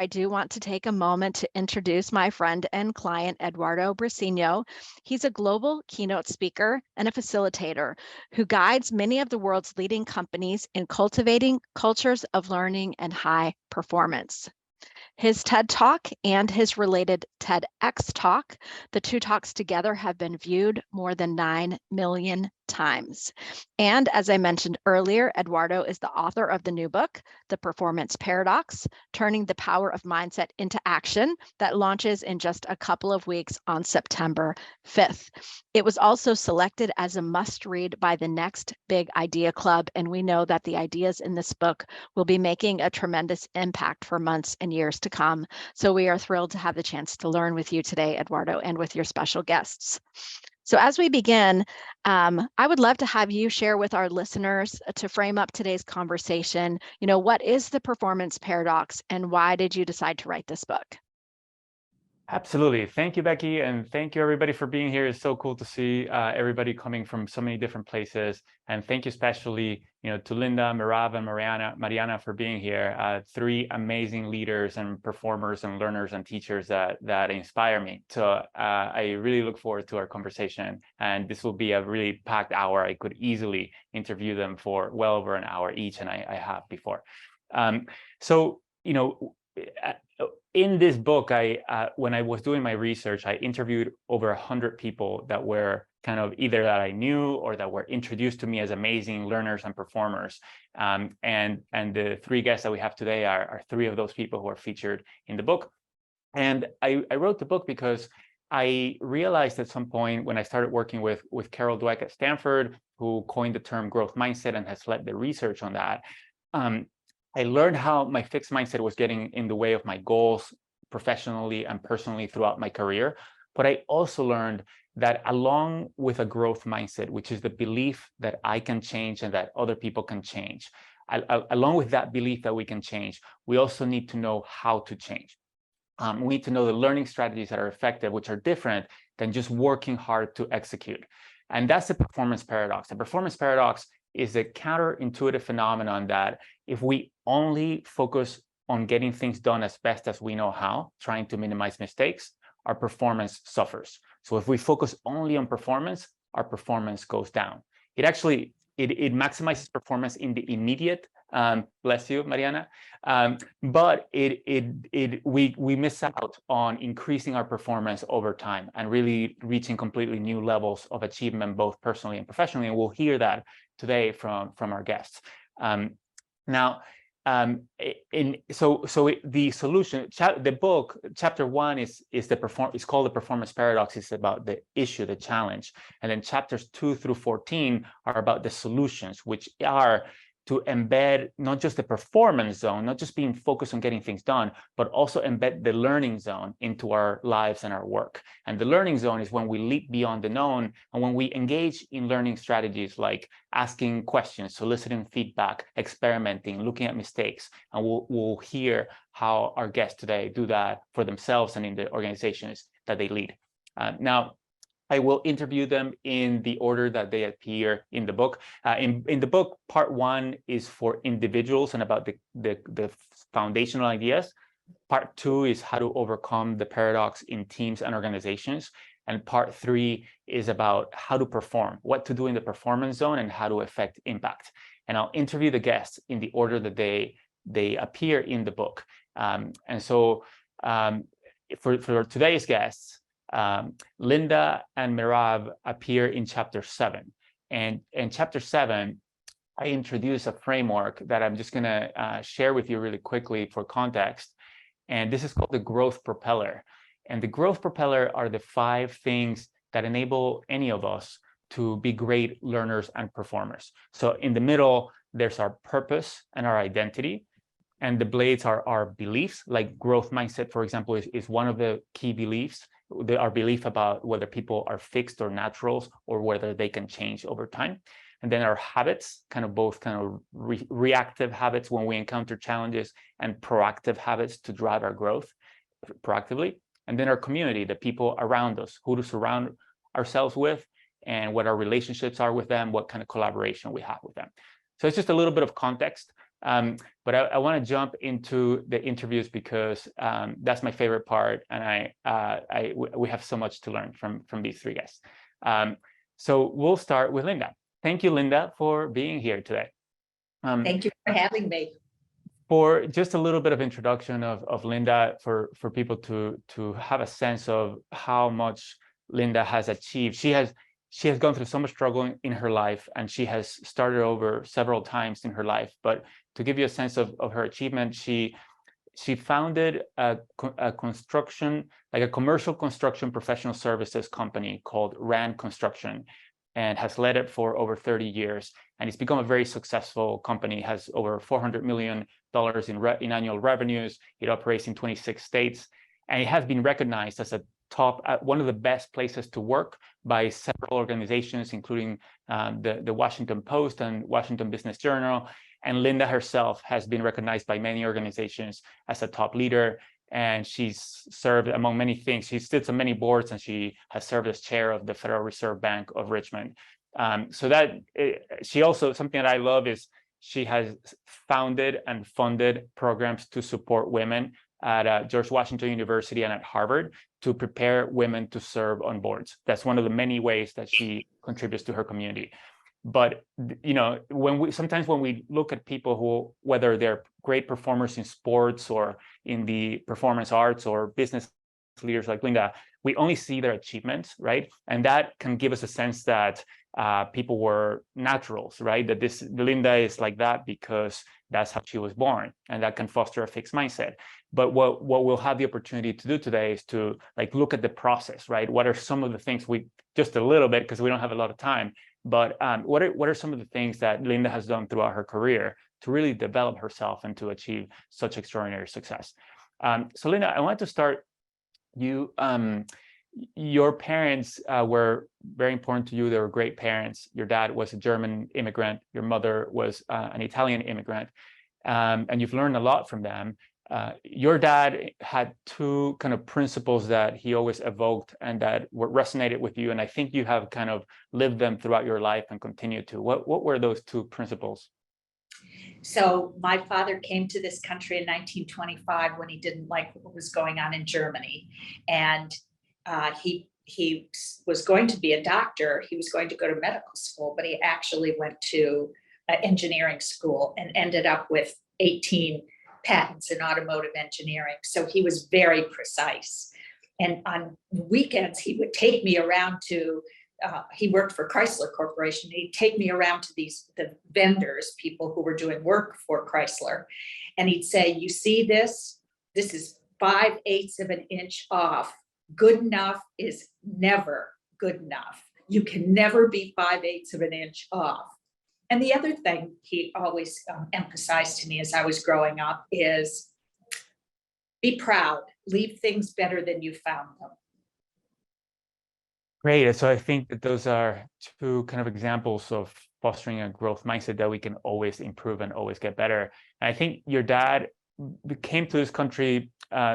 I do want to take a moment to introduce my friend and client, Eduardo Briceño. He's a global keynote speaker and a facilitator who guides many of the world's leading companies in cultivating cultures of learning and high performance. His TED Talk and his related TEDx Talk, the two talks together have been viewed more than 9 million times. And as I mentioned earlier, Eduardo is the author of the new book, The Performance Paradox, Turning the Power of Mindset into Action, that launches in just a couple of weeks on September 5th. It was also selected as a must-read by the Next Big Idea Club, and we know that the ideas in this book will be making a tremendous impact for months and years to come. So we are thrilled to have the chance to learn with you today, Eduardo, and with your special guests. So as we begin, I would love to have you share with our listeners to frame up today's conversation. What is the performance paradox and why did you decide to write this book? Absolutely. Thank you, Becky. And thank you, everybody, for being here. It's so cool to see everybody coming from so many different places. And thank you especially, to Linda, Meirav, and Mariana for being here. Three amazing leaders and performers and learners and teachers that inspire me. So I really look forward to our conversation. And this will be a really packed hour. I could easily interview them for well over an hour each, and I have before. In this book, when I was doing my research, I interviewed over 100 people that were kind of either that I knew or that were introduced to me as amazing learners and performers. And the three guests that we have today are three of those people who are featured in the book. And I wrote the book because I realized at some point when I started working with Carol Dweck at Stanford, who coined the term growth mindset and has led the research on that, I learned how my fixed mindset was getting in the way of my goals professionally and personally throughout my career. But I also learned that along with a growth mindset, which is the belief that I can change and that other people can change, along with that belief that we can change, we also need to know how to change. We need to know the learning strategies that are effective, which are different than just working hard to execute. And that's the performance paradox. The performance paradox is a counterintuitive phenomenon that if we only focus on getting things done as best as we know how, trying to minimize mistakes, our performance suffers. So if we focus only on performance, our performance goes down. It actually, it maximizes performance in the immediate, bless you, Mariana, but we miss out on increasing our performance over time and really reaching completely new levels of achievement, both personally and professionally. And we'll hear that today from our guests. The solution, the book, chapter 1 is called The Performance Paradox. It's about the issue, the challenge. And then chapters 2 through 14 are about the solutions, which are to embed not just the performance zone, not just being focused on getting things done, but also embed the learning zone into our lives and our work. And the learning zone is when we leap beyond the known and when we engage in learning strategies like asking questions, soliciting feedback, experimenting, looking at mistakes. And we'll hear how our guests today do that for themselves and in the organizations that they lead. Now, I will interview them in the order that they appear in the book. In the book, part 1 is for individuals and about the foundational ideas. Part 2 is how to overcome the paradox in teams and organizations. And part 3 is about how to perform, what to do in the performance zone and how to affect impact. And I'll interview the guests in the order that they appear in the book. For today's guests, Linda and Meirav appear in chapter 7. And in chapter 7, I introduce a framework that I'm just going to share with you really quickly for context. And this is called the growth propeller. And the growth propeller are the 5 things that enable any of us to be great learners and performers. So in the middle, there's our purpose and our identity. And the blades are our beliefs, like growth mindset, for example, is one of the key beliefs. Our belief about whether people are fixed or naturals or whether they can change over time. And then our habits, both reactive habits when we encounter challenges and proactive habits to drive our growth proactively. And then our community, the people around us, who to surround ourselves with and what our relationships are with them, what kind of collaboration we have with them. So it's just a little bit of context. But I want to jump into the interviews because that's my favorite part, and we have so much to learn from these three guests. So we'll start with Linda. Thank you, Linda, for being here today. Thank you for having me. For just a little bit of introduction of Linda, for people to have a sense of how much Linda has achieved. She has gone through so much struggle in her life, and she has started over several times in her life. But to give you a sense of her achievement, she founded a construction, like a commercial construction professional services company called RAN Construction, and has led it for over 30 years. And it's become a very successful company, has over $400 million in annual revenues. It operates in 26 states, and it has been recognized as a top, one of the best places to work by several organizations, including the Washington Post and Washington Business Journal. And Linda herself has been recognized by many organizations as a top leader. And she's served, among many things, she sits on many boards, and she has served as chair of the Federal Reserve Bank of Richmond. So that she also, something that I love is she has founded and funded programs to support women at George Washington University and at Harvard to prepare women to serve on boards. That's one of the many ways that she contributes to her community. But you know, sometimes when we look at people who, whether they're great performers in sports or in the performance arts or business leaders like Linda, we only see their achievements, right? And that can give us a sense that people were naturals, right? That Linda is like that because that's how she was born, and that can foster a fixed mindset. But what we'll have the opportunity to do today is to look at the process, right? What are some of the things just a little bit, because we don't have a lot of time, but what are some of the things that Linda has done throughout her career to really develop herself and to achieve such extraordinary success? So Linda, I wanted to start you. Your parents were very important to you. They were great parents. Your dad was a German immigrant. Your mother was an Italian immigrant, and you've learned a lot from them. Your dad had two kind of principles that he always evoked and that resonated with you, and I think you have kind of lived them throughout your life and continue to. What were those two principles? So my father came to this country in 1925 when he didn't like what was going on in Germany, and he was going to be a doctor. He was going to go to medical school, but he actually went to engineering school and ended up with 18 patents in automotive engineering. So he was very precise. And on weekends, he would take me around to, he worked for Chrysler Corporation. He'd take me around to the vendors, people who were doing work for Chrysler. And he'd say, you see this? This is 5/8 of an inch off. Good enough is never good enough. You can never be 5/8 of an inch off. And the other thing he always emphasized to me as I was growing up is be proud, leave things better than you found them. Great. So I think that those are two kind of examples of fostering a growth mindset that we can always improve and always get better. And I think your dad came to this country,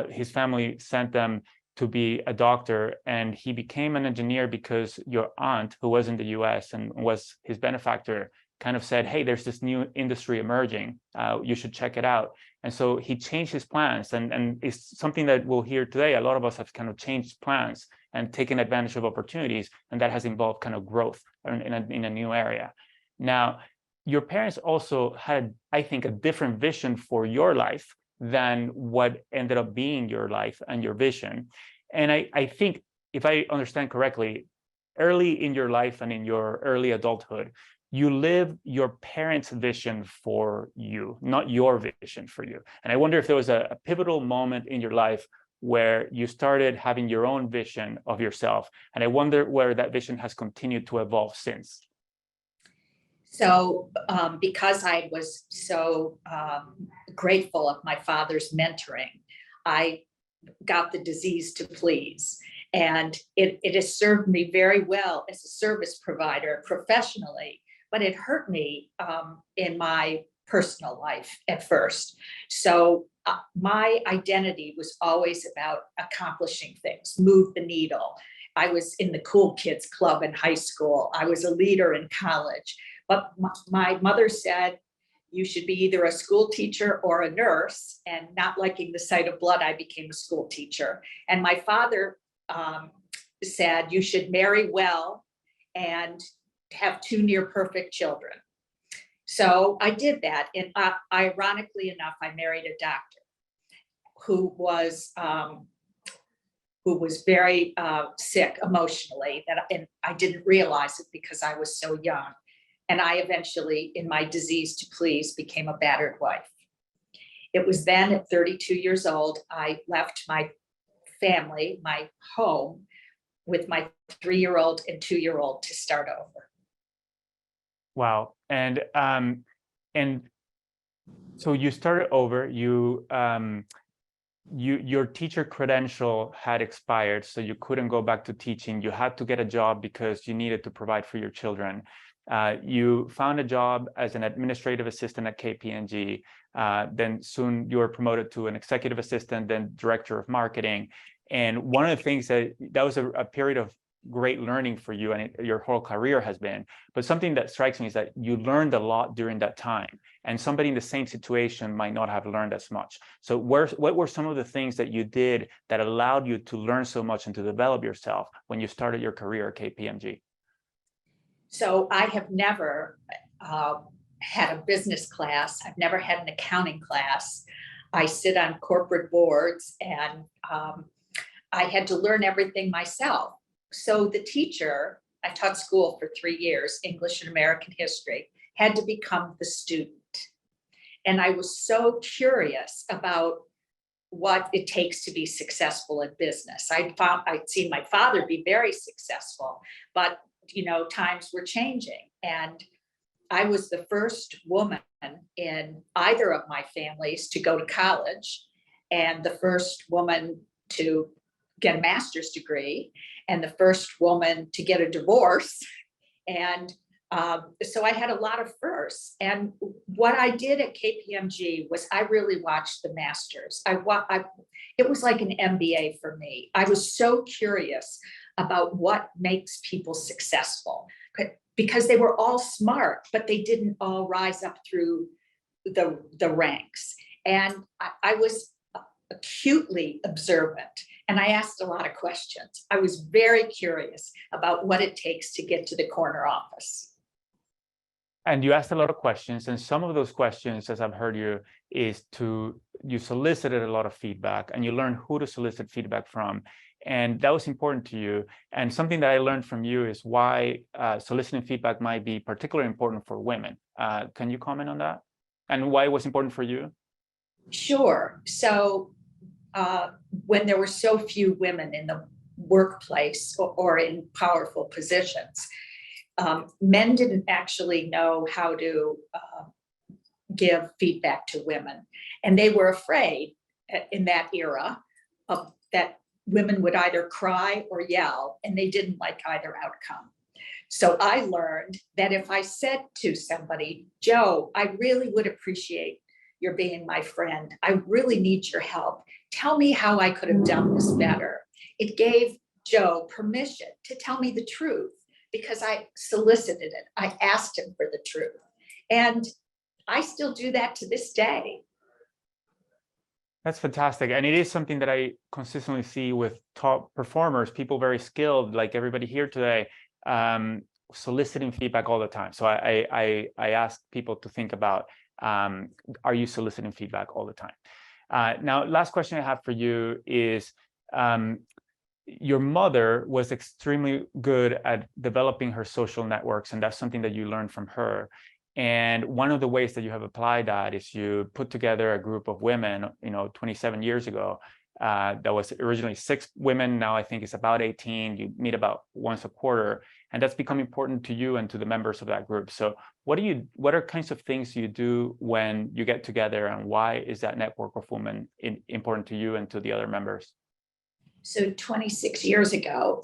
his family sent them to be a doctor, and he became an engineer because your aunt, who was in the US and was his benefactor, kind of said, hey, there's this new industry emerging, you should check it out. And so he changed his plans, and it's something that we'll hear today. A lot of us have kind of changed plans and taken advantage of opportunities, and that has involved kind of growth in a new area. Now, your parents also had, I think, a different vision for your life than what ended up being your life and your vision. And I think, if I understand correctly, early in your life and in your early adulthood, you live your parents' vision for you, not your vision for you. And I wonder if there was a pivotal moment in your life where you started having your own vision of yourself. And I wonder where that vision has continued to evolve since. So because I was so grateful of my father's mentoring, I got the disease to please. And it has served me very well as a service provider professionally, but it hurt me in my personal life at first. So my identity was always about accomplishing things, move the needle. I was in the cool kids club in high school. I was a leader in college. But my mother said, you should be either a school teacher or a nurse, and not liking the sight of blood, I became a school teacher. And my father said, you should marry well and have 2 near perfect children. So I did that. And ironically enough, I married a doctor who was very sick emotionally, and I didn't realize it because I was so young. And I eventually, in my disease to please, became a battered wife. It was then at 32 years old, I left my family, my home, with my 3-year-old and 2-year-old to start over. Wow. And so you started over, your teacher credential had expired, so you couldn't go back to teaching. You had to get a job because you needed to provide for your children. You found a job as an administrative assistant at KPMG. Then soon you were promoted to an executive assistant, then director of marketing. And one of the things that was a period of great learning for you, and your whole career has been. But something that strikes me is that you learned a lot during that time, and somebody in the same situation might not have learned as much. So what were some of the things that you did that allowed you to learn so much and to develop yourself when you started your career at KPMG? So I have never had a business class. I've never had an accounting class. I sit on corporate boards, and I had to learn everything myself. So the teacher, I taught school for 3 years, English and American history, had to become the student. And I was so curious about what it takes to be successful in business. I'd seen my father be very successful, but times were changing. And I was the first woman in either of my families to go to college, and the first woman to get a master's degree, and the first woman to get a divorce. And so I had a lot of firsts. And what I did at KPMG was I really watched the masters. It was like an MBA for me. I was so curious about what makes people successful, because they were all smart, but they didn't all rise up through the ranks. And I was acutely observant, and I asked a lot of questions. I was very curious about what it takes to get to the corner office. And you asked a lot of questions, and some of those questions, as I've heard you, is you solicited a lot of feedback, and you learned who to solicit feedback from. And that was important to you. And something that I learned from you is why soliciting feedback might be particularly important for women. Can you comment on that? And why it was important for you? Sure. So when there were so few women in the workplace or in powerful positions, men didn't actually know how to give feedback to women. And they were afraid in that era that women would either cry or yell, and they didn't like either outcome. So I learned that if I said to somebody, Joe, I really would appreciate your being my friend. I really need your help. Tell me how I could have done this better. It gave Joe permission to tell me the truth, because I solicited it. I asked him for the truth. And I still do that to this day. That's fantastic. And it is something that I consistently see with top performers, people very skilled, like everybody here today, soliciting feedback all the time. So I ask people to think about, are you soliciting feedback all the time? Now, last question I have for you is, your mother was extremely good at developing her social networks, and that's something that you learned from her. And one of the ways that you have applied that is you put together a group of women, 27 years ago, that was originally 6 women. Now I think it's about 18. You meet about once a quarter, and that's become important to you and to the members of that group. So what are kinds of things you do when you get together, and why is that network of women important to you and to the other members? So 26 years ago,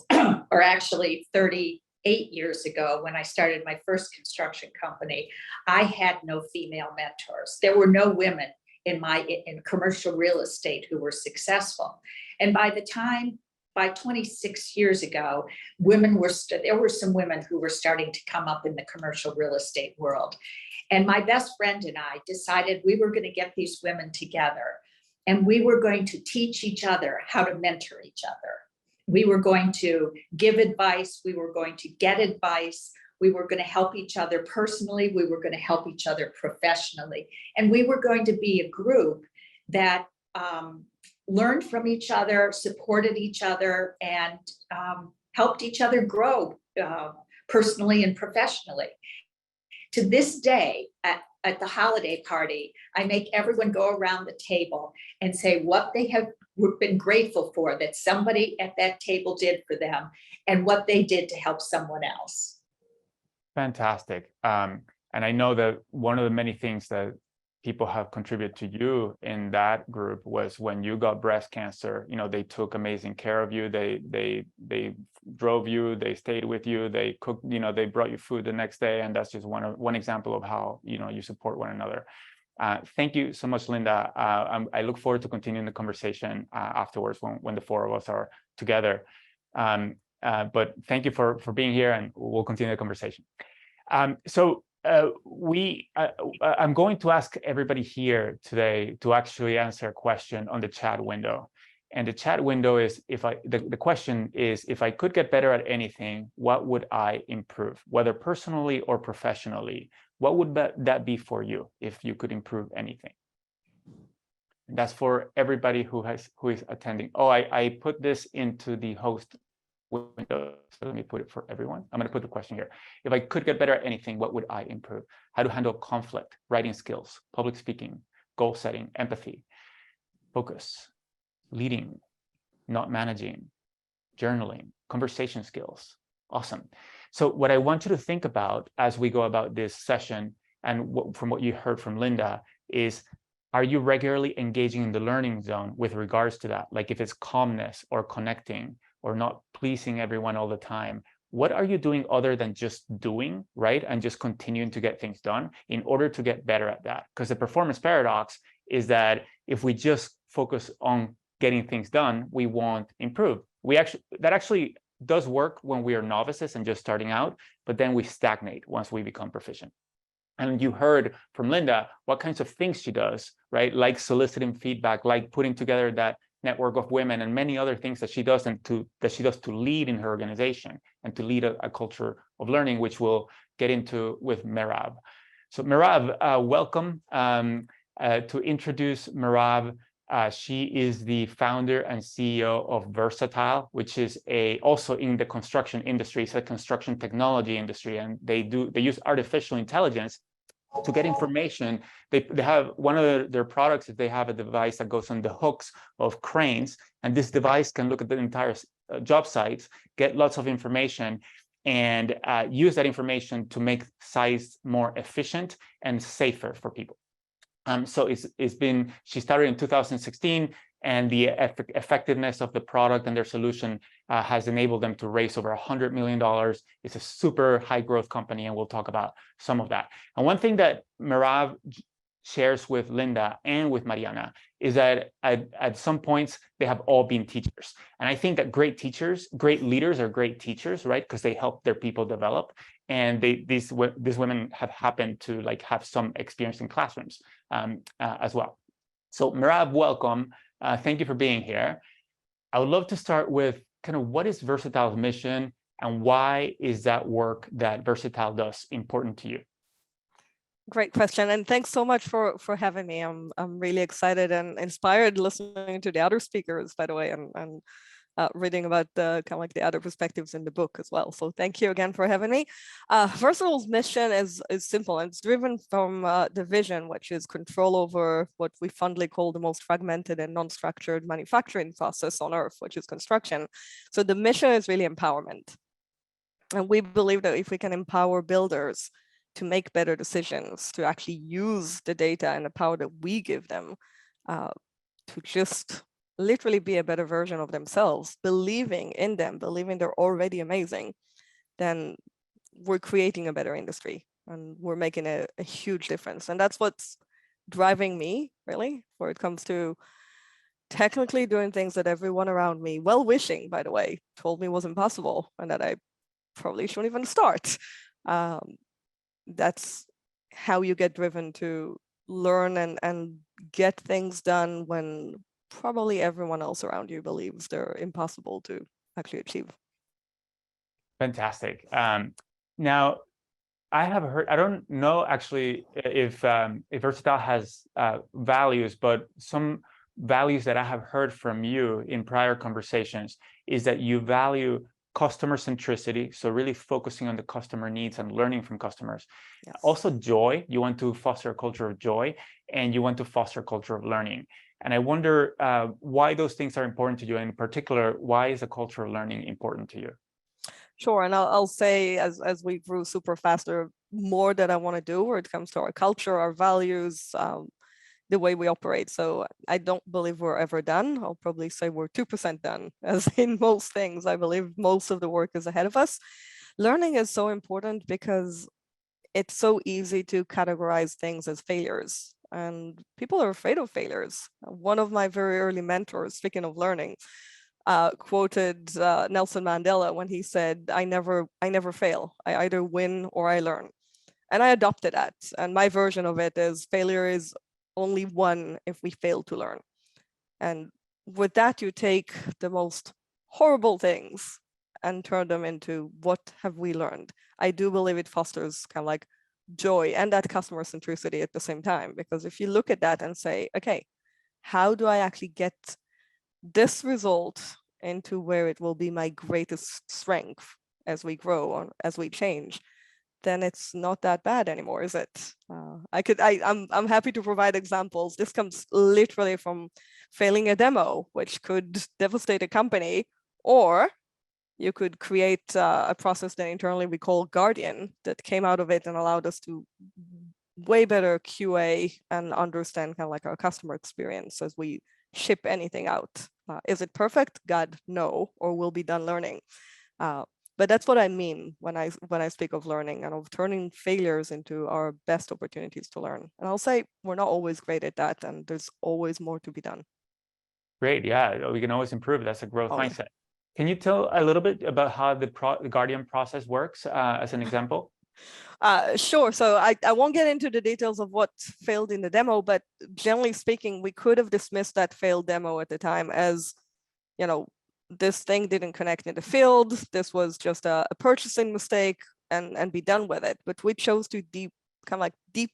or actually 38 years ago, when I started my first construction company, I had no female mentors. There were no women in commercial real estate who were successful. And by 26 years ago, there were some women who were starting to come up in the commercial real estate world. And my best friend and I decided we were going to get these women together and we were going to teach each other how to mentor each other. We were going to give advice. We were going to get advice. We were going to help each other personally. We were going to help each other professionally. And we were going to be a group that learned from each other, supported each other, and helped each other grow personally and professionally. To this day, at the holiday party, I make everyone go around the table and say what they have been grateful for that somebody at that table did for them and what they did to help someone else. Fantastic. And I know that one of the many things that people have contributed to you in that group was when you got breast cancer, you know, they took amazing care of you. They drove you, they stayed with you, they cooked, you know, they brought you food the next day. And that's just one example of how, you know, you support one another. Thank you so much, Linda. I look forward to continuing the conversation afterwards when the four of us are together. But thank you for being here, and we'll continue the conversation. I'm going to ask everybody here today to actually answer a question on the chat window. And the chat window is, the question is, if I could get better at anything, what would I improve? Whether personally or professionally, what would that be for you if you could improve anything? And that's for everybody who is attending. Oh, I put this into the host window. So let me put it for everyone. I'm going to put the question here. If I could get better at anything, what would I improve? How to handle conflict, writing skills, public speaking, goal setting, empathy, focus, leading, not managing, journaling, conversation skills. Awesome. So what I want you to think about as we go about this session, and from what you heard from Linda, is, are you regularly engaging in the learning zone with regards to that? Like if it's calmness or connecting or not pleasing everyone all the time, what are you doing other than just doing, right? And just continuing to get things done in order to get better at that? Because the performance paradox is that if we just focus on getting things done, we won't improve. That actually does work when we are novices and just starting out, but then we stagnate once we become proficient. And you heard from Linda what kinds of things she does, right? Like soliciting feedback, like putting together that network of women, and many other things that she does to lead in her organization and to lead a culture of learning, which we'll get into with Meirav. So Meirav, welcome. To introduce Meirav, she is the founder and CEO of Versatile, which is also in the construction industry. It's a construction technology industry, and they use artificial intelligence to get information. They have one of their products is they have a device that goes on the hooks of cranes, and this device can look at the entire job sites, get lots of information, and use that information to make sites more efficient and safer for people. So she started in 2016, and the effectiveness of the product and their solution has enabled them to raise over $100 million. It's a super high growth company, and we'll talk about some of that. And one thing that Meirav shares with Linda and with Mariana is that at some points they have all been teachers. And I think that great leaders are great teachers, right? Because they help their people develop. And these women have happened to have some experience in classrooms as well. So Meirav, welcome. Thank you for being here. I would love to start with kind of what is Versatile's mission, and why is that work that Versatile does important to you? Great question, and thanks so much for having me. I'm really excited and inspired listening to the other speakers, by the way, and reading about the kind of like the other perspectives in the book as well. So thank you again for having me. Versatile's mission is simple, and it's driven from the vision, which is control over what we fondly call the most fragmented and non-structured manufacturing process on earth, which is construction. So the mission is really empowerment. And we believe that if we can empower builders to make better decisions, to actually use the data and the power that we give them to just literally be a better version of themselves, believing in them, believing they're already amazing, then we're creating a better industry and we're making a huge difference. And that's what's driving me, really, where it comes to technically doing things that everyone around me, well-wishing, by the way, told me was impossible and that I probably shouldn't even start. That's how you get driven to learn and get things done when probably everyone else around you believes they're impossible to actually achieve. Fantastic. Now, I have heard, I don't know actually if Versatile has values, but some values that I have heard from you in prior conversations is that you value customer centricity, so really focusing on the customer needs and learning from customers. Yes. Also joy, you want to foster a culture of joy, and you want to foster a culture of learning. And I wonder why those things are important to you, and in particular, why is a culture of learning important to you? Sure, and I'll say as we grew super fast, there are more that I want to do where it comes to our culture, our values, the way we operate. So I don't believe we're ever done. I'll probably say we're 2% done, as in most things. I believe most of the work is ahead of us. Learning is so important because it's so easy to categorize things as failures, and people are afraid of failures. One of my very early mentors, speaking of learning, quoted Nelson Mandela when he said, I never fail. I either win or I learn. And I adopted that. And my version of it is failure is only one if we fail to learn. And with that, you take the most horrible things and turn them into what have we learned. I do believe it fosters kind of like joy and that customer centricity at the same time. Because if you look at that and say, okay, how do I actually get this result into where it will be my greatest strength as we grow or as we change, then it's not that bad anymore, is it? I'm happy to provide examples. This comes literally from failing a demo, which could devastate a company, or you could create a process that internally we call Guardian that came out of it and allowed us to way better QA and understand kind of like our customer experience as we ship anything out. Is it perfect? God, no, or we'll be done learning. But that's what I mean when I speak of learning and of turning failures into our best opportunities to learn. And I'll say we're not always great at that, and there's always more to be done. Great, yeah, we can always improve. That's a growth Always. mindset. Can you tell a little bit about how the Guardian process works as an example? Sure. So I won't get into the details of what failed in the demo, but generally speaking, we could have dismissed that failed demo at the time as, you know, this thing didn't connect in the field. This was just a purchasing mistake and be done with it. But we chose to deep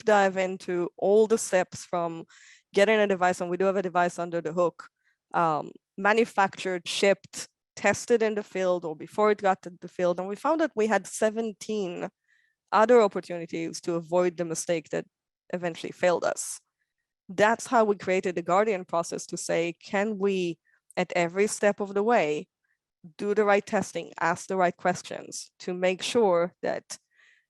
dive into all the steps from getting a device, and we do have a device under the hook, manufactured, shipped, tested in the field or before it got to the field. And we found that we had 17 other opportunities to avoid the mistake that eventually failed us. That's how we created the Guardian process to say, can we, at every step of the way, do the right testing, ask the right questions to make sure that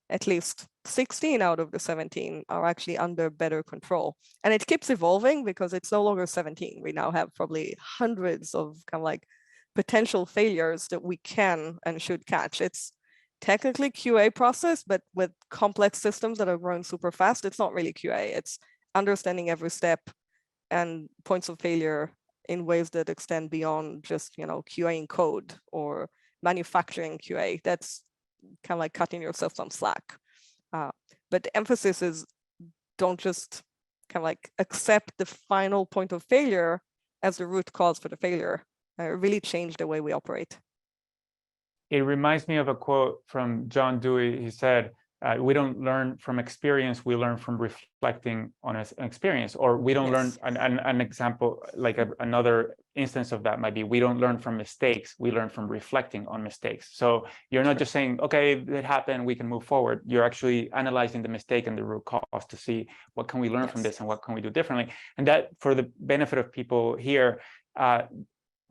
at least 16 out of the 17 are actually under better control. And it keeps evolving because it's no longer 17. We now have probably hundreds of kind of like potential failures that we can and should catch. It's technically QA process, but with complex systems that are growing super fast, it's not really QA. It's understanding every step and points of failure in ways that extend beyond just, you know, QA code or manufacturing QA. That's kind of like cutting yourself some slack. But the emphasis is don't just kind of like accept the final point of failure as the root cause for the failure. Really change the way we operate. It reminds me of a quote from John Dewey. He said, we don't learn from experience, we learn from reflecting on an experience. Or we don't learn, an example, like another instance of that might be, we don't learn from mistakes, we learn from reflecting on mistakes. So you're not just saying, okay, it happened, we can move forward. You're actually analyzing the mistake and the root cause to see what can we learn from this and what can we do differently. And that, for the benefit of people here,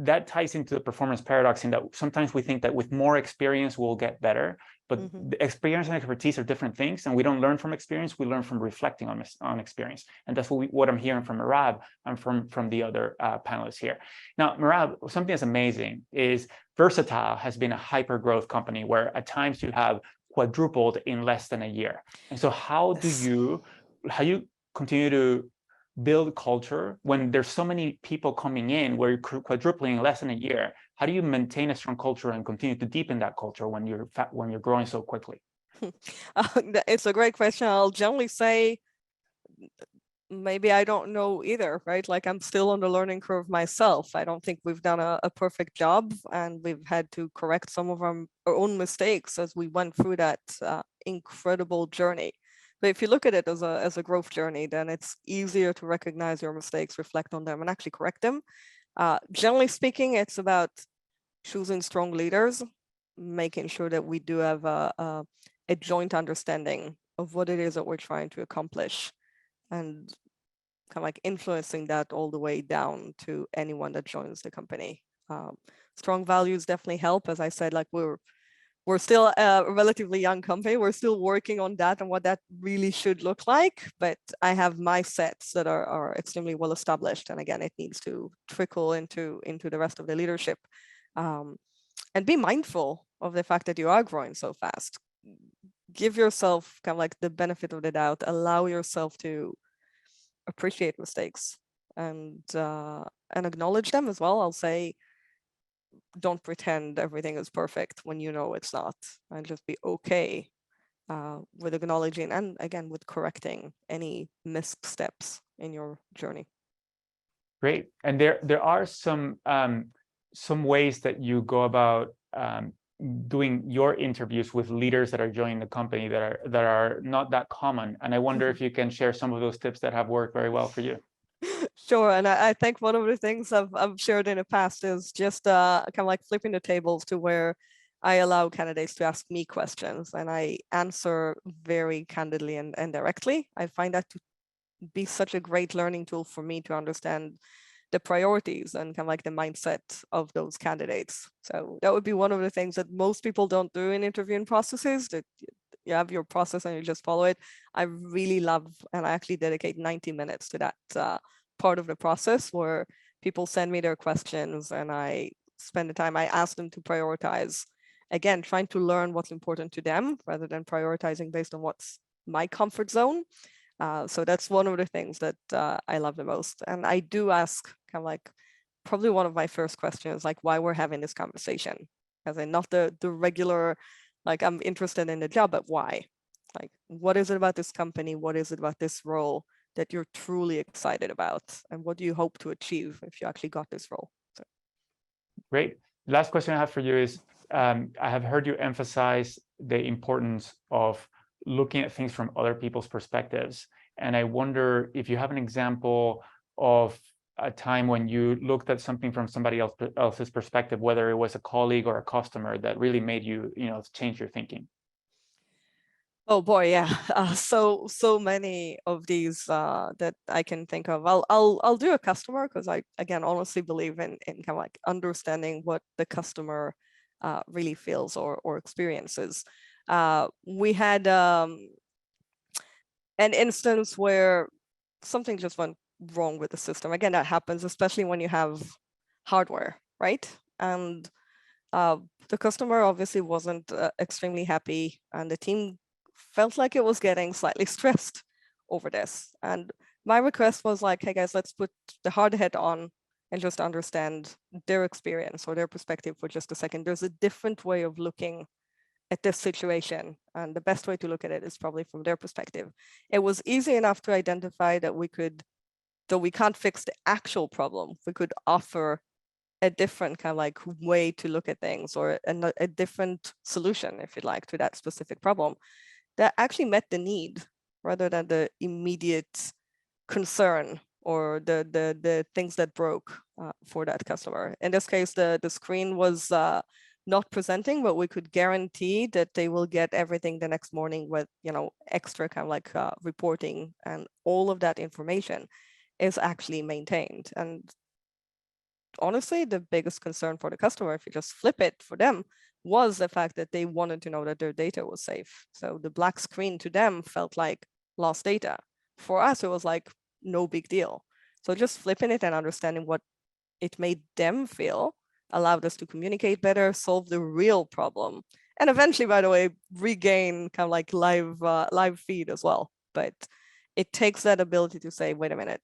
that ties into the performance paradox in that sometimes we think that with more experience we'll get better, but the experience and expertise are different things, and we don't learn from experience, we learn from reflecting on experience. And that's what I'm hearing from Meirav and from the other panelists here. Now, Meirav, something that's amazing is Versatile has been a hyper growth company where at times you have quadrupled in less than a year. And so how do you continue to build culture when there's so many people coming in where you're quadrupling in less than a year? How do you maintain a strong culture and continue to deepen that culture when you're growing so quickly? It's a great question. I'll generally say maybe I don't know either, right? Like I'm still on the learning curve myself. I don't think we've done a perfect job, and we've had to correct some of our own mistakes as we went through that incredible journey. But if you look at it as a growth journey, then it's easier to recognize your mistakes, reflect on them, and actually correct them. Generally speaking, it's about choosing strong leaders, making sure that we do have a joint understanding of what it is that we're trying to accomplish, and kind of like influencing that all the way down to anyone that joins the company. Strong values definitely help. As I said, like we're still a relatively young company. We're still working on that and what that really should look like. But I have my sets that are extremely well established. And again, it needs to trickle into the rest of the leadership. And be mindful of the fact that you are growing so fast. Give yourself kind of like the benefit of the doubt. Allow yourself to appreciate mistakes and acknowledge them as well. I'll say, don't pretend everything is perfect when you know it's not, and just be okay with acknowledging and again with correcting any missteps in your journey. Great. And there are some ways that you go about doing your interviews with leaders that are joining the company that are not that common. And I wonder if you can share some of those tips that have worked very well for you. Sure. And I think one of the things I've shared in the past is just kind of like flipping the tables to where I allow candidates to ask me questions and I answer very candidly and directly. I find that to be such a great learning tool for me to understand the priorities and kind of like the mindset of those candidates. So that would be one of the things that most people don't do in interviewing processes, that you have your process and you just follow it. I really love, and I actually dedicate 90 minutes to that part of the process where people send me their questions and I spend the time, I ask them to prioritize, again, trying to learn what's important to them rather than prioritizing based on what's my comfort zone. So that's one of the things that I love the most. And I do ask kind of like probably one of my first questions, like why we're having this conversation. As in not the regular, like I'm interested in the job, but why? Like, what is it about this company? What is it about this role that you're truly excited about? And what do you hope to achieve if you actually got this role? So. Great. Last question I have for you is, I have heard you emphasize the importance of looking at things from other people's perspectives. And I wonder if you have an example of a time when you looked at something from somebody else's perspective, whether it was a colleague or a customer, that really made you, change your thinking. Oh boy, yeah. So many of these that I can think of. I'll do a customer because I again honestly believe in kind of like understanding what the customer really feels or experiences. We had an instance where something just went wrong with the system. Again, that happens, especially when you have hardware, right? And the customer obviously wasn't extremely happy, and the team felt like it was getting slightly stressed over this. And my request was like, hey guys, let's put the hard hat on and just understand their experience or their perspective for just a second. There's a different way of looking at this situation, and the best way to look at it is probably from their perspective. It was easy enough to identify that we could, though we can't fix the actual problem, we could offer a different kind of like way to look at things, or a different solution, if you like, to that specific problem that actually met the need rather than the immediate concern or the things that broke for that customer. In this case, the screen was not presenting, but we could guarantee that they will get everything the next morning with, extra kind of like reporting, and all of that information is actually maintained. And honestly, the biggest concern for the customer, if you just flip it for them, was the fact that they wanted to know that their data was safe. So the black screen to them felt like lost data. For us, it was like no big deal. So just flipping it and understanding what it made them feel allowed us to communicate better, solve the real problem, and eventually, by the way, regain kind of like live feed as well. But it takes that ability to say, wait a minute,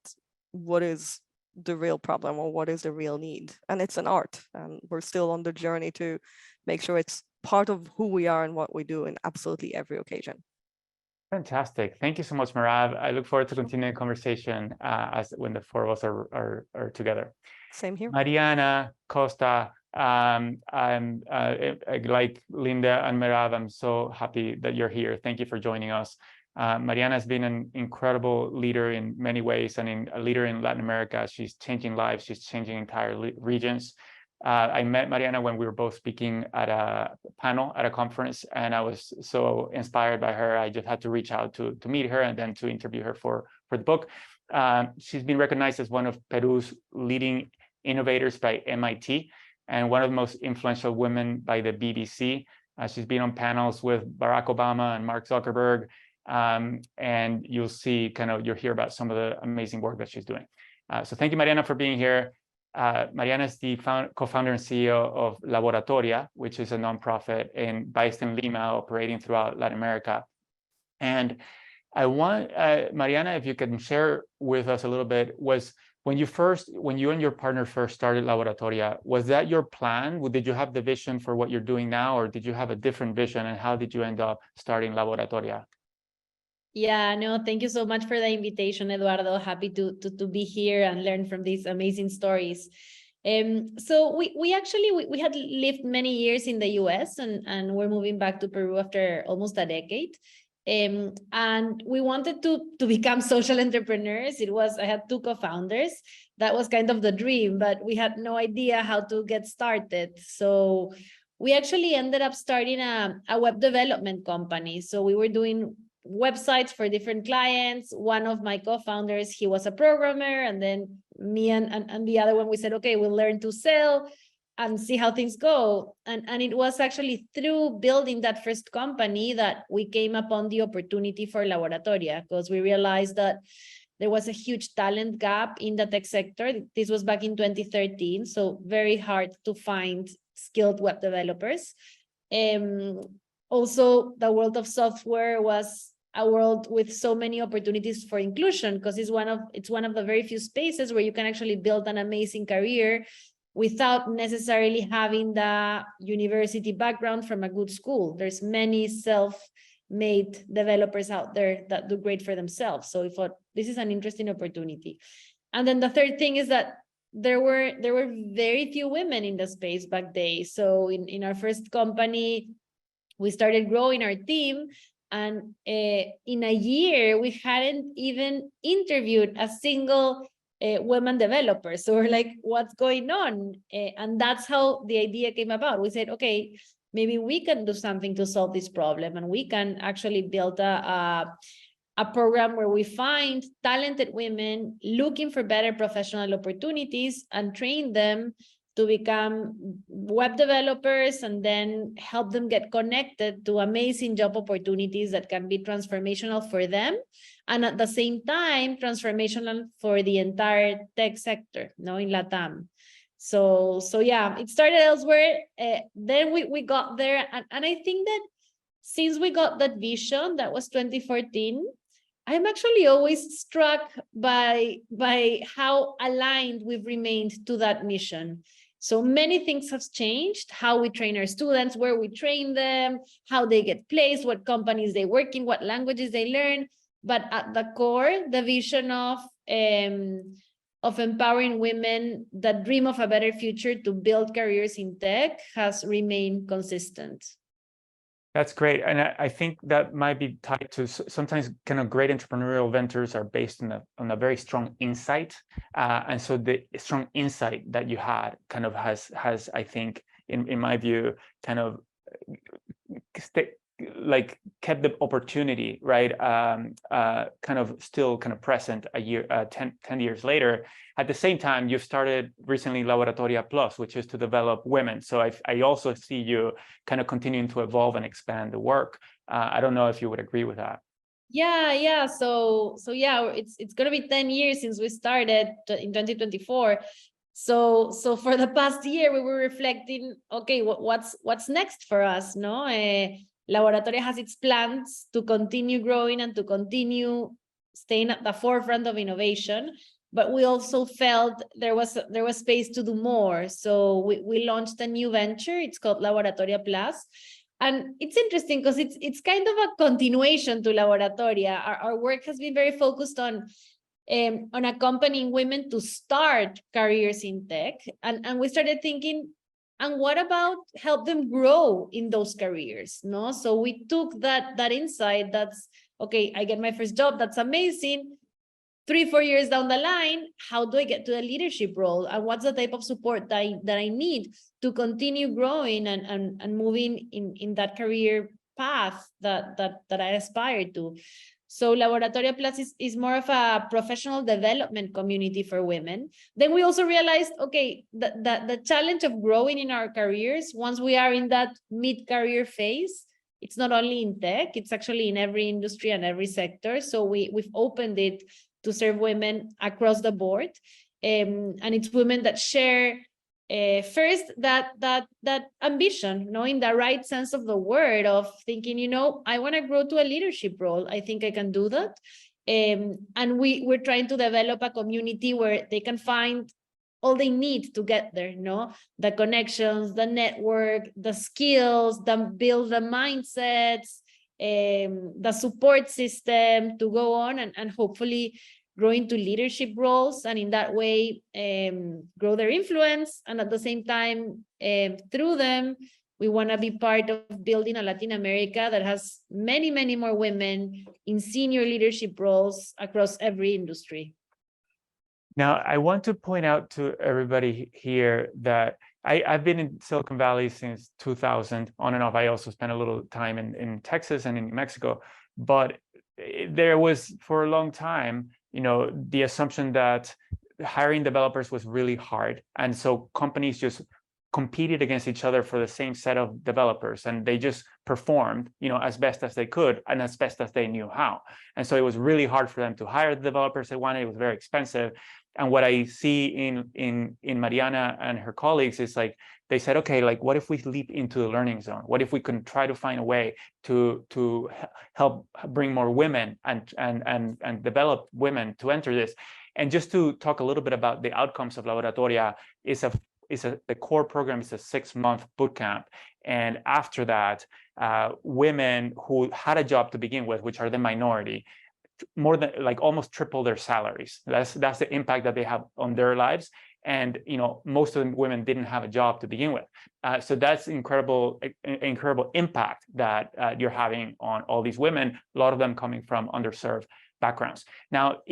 what is the real problem or what is the real need. And it's an art, and we're still on the journey to make sure it's part of who we are and what we do in absolutely every occasion. Fantastic. Thank you so much, Meirav. I look forward to continuing the conversation as when the four of us are together. Same here. Mariana, Costa, like Linda and Meirav, I'm so happy that you're here. Thank you for joining us. Mariana has been an incredible leader in many ways, and a leader in Latin America. She's changing lives. She's changing entire regions. I met Mariana when we were both speaking at a panel at a conference, and I was so inspired by her. I just had to reach out to meet her and then to interview her for the book. She's been recognized as one of Peru's leading innovators by MIT and one of the most influential women by the BBC. She's been on panels with Barack Obama and Mark Zuckerberg, and you'll hear about some of the amazing work that she's doing. So thank you, Mariana, for being here. Mariana is the co-founder and CEO of Laboratoria, which is a nonprofit based in Lima, operating throughout Latin America. And I want Mariana, if you can share with us a little bit, was when you and your partner first started Laboratoria, was that your plan? Did you have the vision for what you're doing now, or did you have a different vision? And how did you end up starting Laboratoria? Yeah, no, thank you so much for the invitation, Eduardo. Happy to be here and learn from these amazing stories. So we had lived many years in the US and we're moving back to Peru after almost a decade. And we wanted to become social entrepreneurs. I had two co-founders. That was kind of the dream, but we had no idea how to get started. So we actually ended up starting a web development company. So we were doing websites for different clients. One of my co-founders, he was a programmer, and then me and the other one, we said, okay, we'll learn to sell and see how things go. And it was actually through building that first company that we came upon the opportunity for Laboratoria, because we realized that there was a huge talent gap in the tech sector. This was back in 2013, so very hard to find skilled web developers. Also, the world of software was a world with so many opportunities for inclusion, because it's one of the very few spaces where you can actually build an amazing career without necessarily having the university background from a good school. There's many self-made developers out there that do great for themselves. So we thought this is an interesting opportunity. And then the third thing is that there were very few women in the space back then. So in our first company, we started growing our team, and in a year, we hadn't even interviewed a single women developer. So we're like, what's going on? And that's how the idea came about. We said, okay, maybe we can do something to solve this problem, and we can actually build a program where we find talented women looking for better professional opportunities and train them to become web developers, and then help them get connected to amazing job opportunities that can be transformational for them, and at the same time, transformational for the entire tech sector, in LATAM. So yeah, it started elsewhere. Then we got there, and I think that since we got that vision, that was 2014, I'm actually always struck by how aligned we've remained to that mission. So many things have changed: how we train our students, where we train them, how they get placed, what companies they work in, what languages they learn. But at the core, the vision of empowering women that dream of a better future to build careers in tech has remained consistent. That's great. And I think that might be tied to sometimes kind of great entrepreneurial ventures are based on a very strong insight. And so the strong insight that you had kind of has I think, in my view, kind of kept the opportunity, right? Kind of still kind of present 10 years later. At the same time, you've started recently Laboratoria Plus, which is to develop women. So I also see you kind of continuing to evolve and expand the work. I don't know if you would agree with that. Yeah. So yeah, it's going to be 10 years since we started in 2024. So for the past year, we were reflecting, okay, what's next for us, no? Laboratoria has its plans to continue growing and to continue staying at the forefront of innovation. but we also felt there was space to do more. So we launched a new venture. It's called Laboratoria Plus. And it's interesting because it's kind of a continuation to Laboratoria. Our work has been very focused on accompanying women to start careers in tech. And we started thinking, and what about help them grow in those careers? No, so we took that insight. That's okay, I get my first job, that's amazing. 3-4 years down the line, how do I get to a leadership role? And what's the type of support that I need to continue growing and moving in that career path that I aspire to? So Laboratoria Plus is more of a professional development community for women. Then we also realized, okay, the challenge of growing in our careers, once we are in that mid-career phase, it's not only in tech, it's actually in every industry and every sector. So we've opened it to serve women across the board. And it's women that share first that ambition, in the right sense of the word, of thinking, I want to grow to a leadership role. I think I can do that. And we're trying to develop a community where they can find all they need to get there, the connections, the network, the skills, build the mindsets, the support system to go on and hopefully grow into leadership roles, and in that way grow their influence. And at the same time, through them, we want to be part of building a Latin America that has many, many more women in senior leadership roles across every industry. Now, I want to point out to everybody here that I've been in Silicon Valley since 2000, on and off. I also spent a little time in Texas and in Mexico, but there was, for a long time, the assumption that hiring developers was really hard. And so companies just competed against each other for the same set of developers, and they just performed, as best as they could and as best as they knew how. And so it was really hard for them to hire the developers they wanted. It was very expensive. And what I see in Mariana and her colleagues is like, they said, okay, like, what if we leap into the learning zone? What if we can try to find a way to help bring more women and develop women to enter this? And just to talk a little bit about the outcomes of Laboratoria, the core program is a 6-month boot camp. And after that, women who had a job to begin with, which are the minority, more than almost triple their salaries. That's the impact that they have on their lives. And most of the women didn't have a job to begin with. So that's incredible impact that you're having on all these women, a lot of them coming from underserved backgrounds. Now,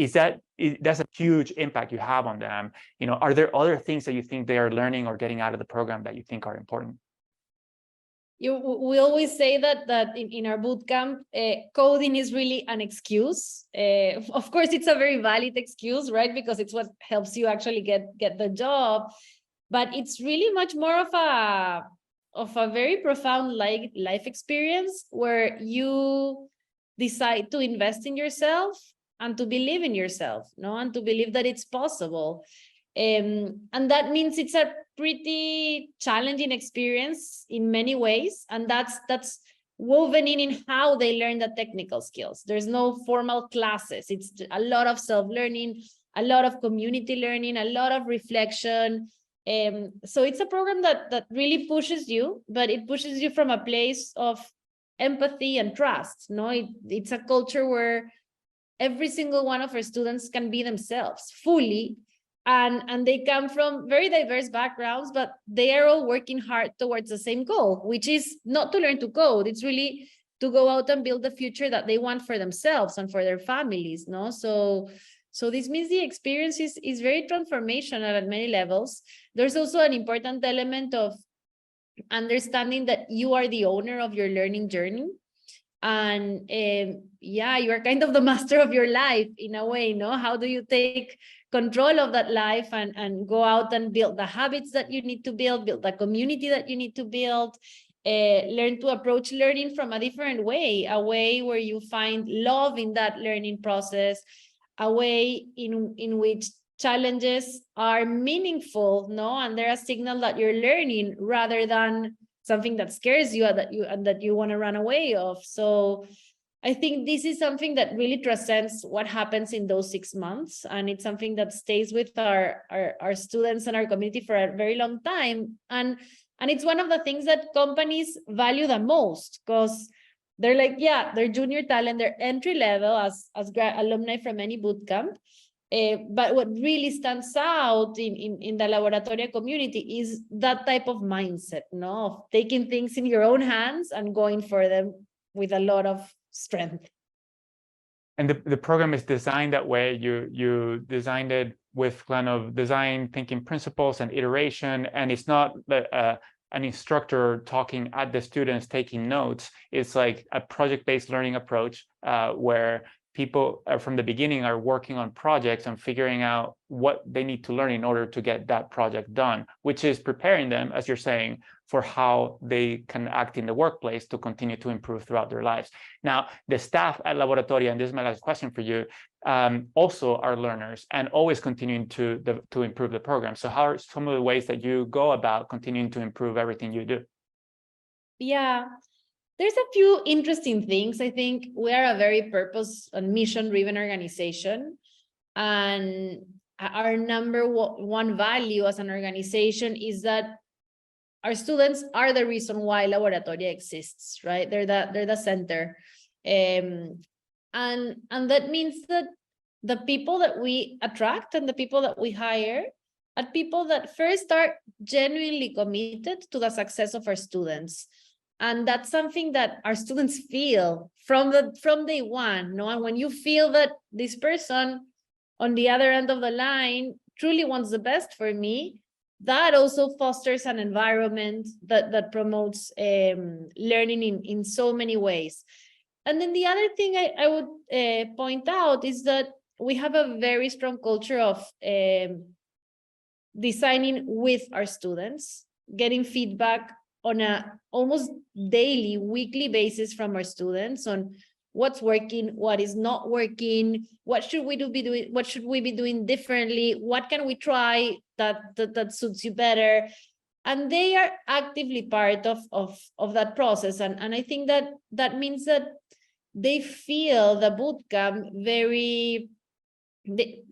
that's a huge impact you have on them. Are there other things that you think they are learning or getting out of the program that you think are important? We always say that in our bootcamp, coding is really an excuse. Of course, it's a very valid excuse, right? Because it's what helps you actually get the job. But it's really much more of a very profound life experience where you decide to invest in yourself and to believe in yourself, and to believe that it's possible. And that means it's a pretty challenging experience in many ways, and that's woven in how they learn the technical skills. There's no formal classes. It's a lot of self-learning, a lot of community learning, a lot of reflection. So it's a program that really pushes you, but it pushes you from a place of empathy and trust. It's a culture where every single one of our students can be themselves fully. And they come from very diverse backgrounds, but they are all working hard towards the same goal, which is not to learn to code. It's really to go out and build the future that they want for themselves and for their families. So this means the experience is very transformational at many levels. There's also an important element of understanding that you are the owner of your learning journey. And you are kind of the master of your life in a way. How do you take control of that life and go out and build the habits that you need to build the community that you need to build, learn to approach learning from a different way, a way where you find love in that learning process, a way in which challenges are meaningful, and they're a signal that you're learning rather than something that scares you and that you want to run away of. So I think this is something that really transcends what happens in those 6 months. And it's something that stays with our students and our community for a very long time. And it's one of the things that companies value the most, because they're like, yeah, they're junior talent, they're entry level as alumni from any bootcamp. But what really stands out in the laboratoria community is that type of mindset, no, of taking things in your own hands and going for them with a lot of strength. And the program is designed that way. You designed it with kind of design thinking principles and iteration, and it's not an instructor talking at the students taking notes. It's like a project-based learning approach where people from the beginning are working on projects and figuring out what they need to learn in order to get that project done, which is preparing them, as you're saying, for how they can act in the workplace to continue to improve throughout their lives. Now, the staff at Laboratoria, and this is my last question for you, also are learners and always continuing to improve the program. So how are some of the ways that you go about continuing to improve everything you do? Yeah, there's a few interesting things. I think we are a very purpose and mission-driven organization. And our number one value as an organization is that our students are the reason why Laboratoria exists, right? They're the center. And that means that the people that we attract and the people that we hire are people that first are genuinely committed to the success of our students. And that's something that our students feel from day one, no? And when you feel that this person on the other end of the line truly wants the best for me, that also fosters an environment that promotes learning in so many ways. And then the other thing I would point out is that we have a very strong culture of designing with our students, getting feedback on a almost daily, weekly basis from our students on what's working, what is not working, what should we be doing differently, what can we try that suits you better. And they are actively part of that process. And I think that means that they feel the bootcamp very,